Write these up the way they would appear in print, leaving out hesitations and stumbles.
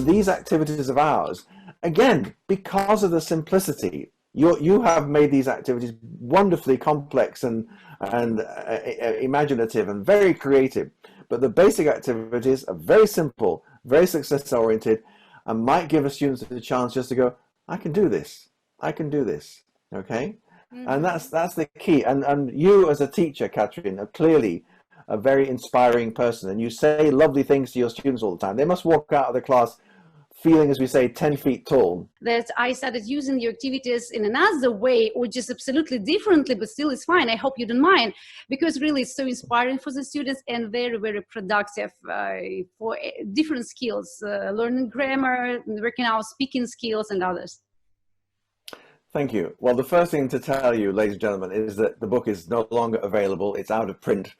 And these activities of ours, again, because of the simplicity, you have made these activities wonderfully complex and imaginative and very creative. But the basic activities are very simple, very success oriented, and might give a student the chance just to go, I can do this. I can do this. Okay? Mm-hmm. And that's the key. And you as a teacher, Catherine, are clearly a very inspiring person, and you say lovely things to your students all the time. They must walk out of the class feeling, as we say, 10 feet tall. That I started using your activities in another way, or just absolutely differently, but still it's fine. I hope you don't mind, because really it's so inspiring for the students and very, very productive for different skills, learning grammar, working out speaking skills and others. Thank you. Well, the first thing to tell you, ladies and gentlemen, is that the book is no longer available. It's out of print.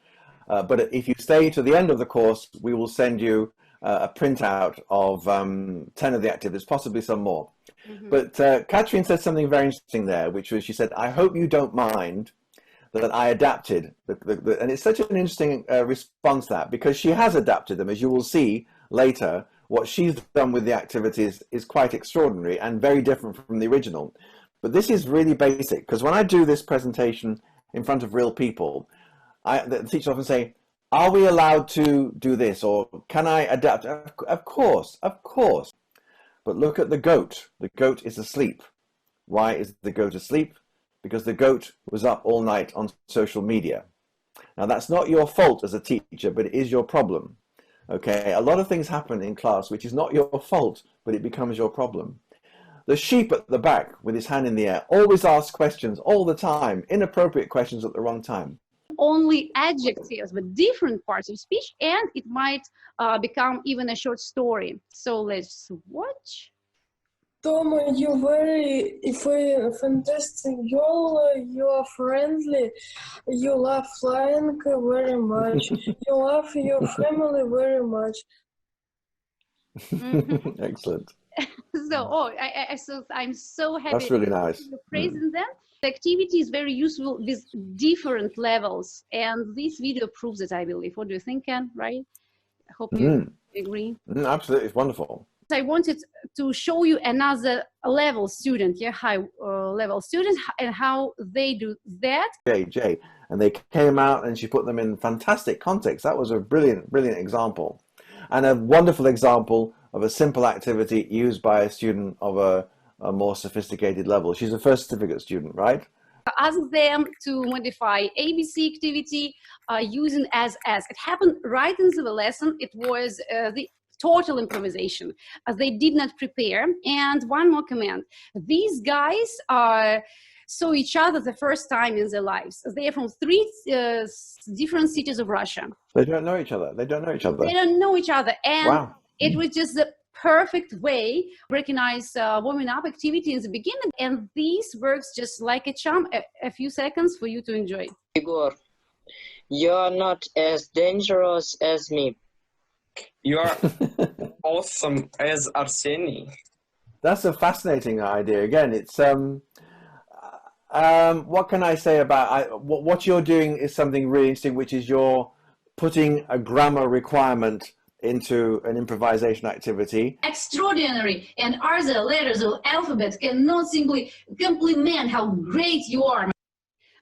But if you stay to the end of the course, we will send you a printout of 10 of the activities, possibly some more. Mm-hmm. But Catherine said something very interesting there, which was, she said, I hope you don't mind that I adapted. And it's such an interesting response to that, because she has adapted them. As you will see later, what she's done with the activities is quite extraordinary and very different from the original. But this is really basic, because when I do this presentation in front of real people, the teachers often say, are we allowed to do this, or can I adapt? Of course, of course. But look at the goat. The goat is asleep. Why is the goat asleep? Because the goat was up all night on social media. Now, that's not your fault as a teacher, but it is your problem. Okay, a lot of things happen in class which is not your fault, but it becomes your problem. The sheep at the back with his hand in the air always asks questions all the time, inappropriate questions at the wrong time. Only adjectives, but different parts of speech, and it might become even a short story. So let's watch. Tom, you're very fantastic girl. You are friendly. You love flying very much. You love your family very much. Mm-hmm. Excellent. So, I'm so happy. That's really nice. You're praising them. The activity is very useful with different levels, and this video proves it, I believe. What do you think, Ken? Right? I hope you agree. Absolutely, it's wonderful. I wanted to show you another level student, high level student, and how they do that. Jay, and they came out and she put them in fantastic context. That was a brilliant example, and a wonderful example of a simple activity used by a student of a more sophisticated level. She's a first certificate student, right? Ask them to modify ABC activity using as. It happened right into the lesson. It was the total improvisation. They did not prepare. And one more comment. These guys saw each other the first time in their lives. They are from 3 different cities of Russia. They don't know each other. They don't know each other. And wow. It was just the perfect way to recognize warming up activity in the beginning, and this works just like a charm. A few seconds for you to enjoy. Igor, you're not as dangerous as me. You're awesome as Arseny. That's a fascinating idea. Again, it's what can I say about what you're doing is something really interesting, which is you're putting a grammar requirement into an improvisation activity. Extraordinary, and other letters of alphabet cannot simply compliment how great you are.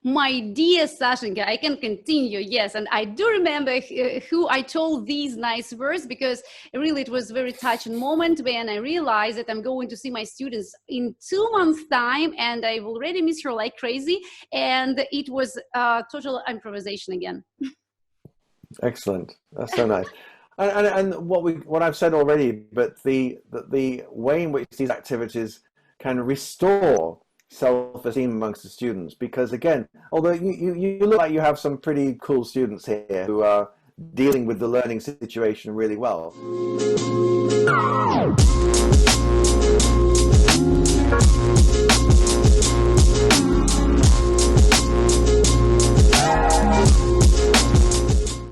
My dear Sashenka, I can continue, yes, and I do remember who I told these nice words, because really it was a very touching moment when I realized that I'm going to see my students in 2 months' time, and I've already missed her like crazy, and it was total improvisation again. Excellent, that's so nice. And what I've said already, but the way in which these activities can restore self-esteem amongst the students, because again, although you look like you have some pretty cool students here who are dealing with the learning situation really well.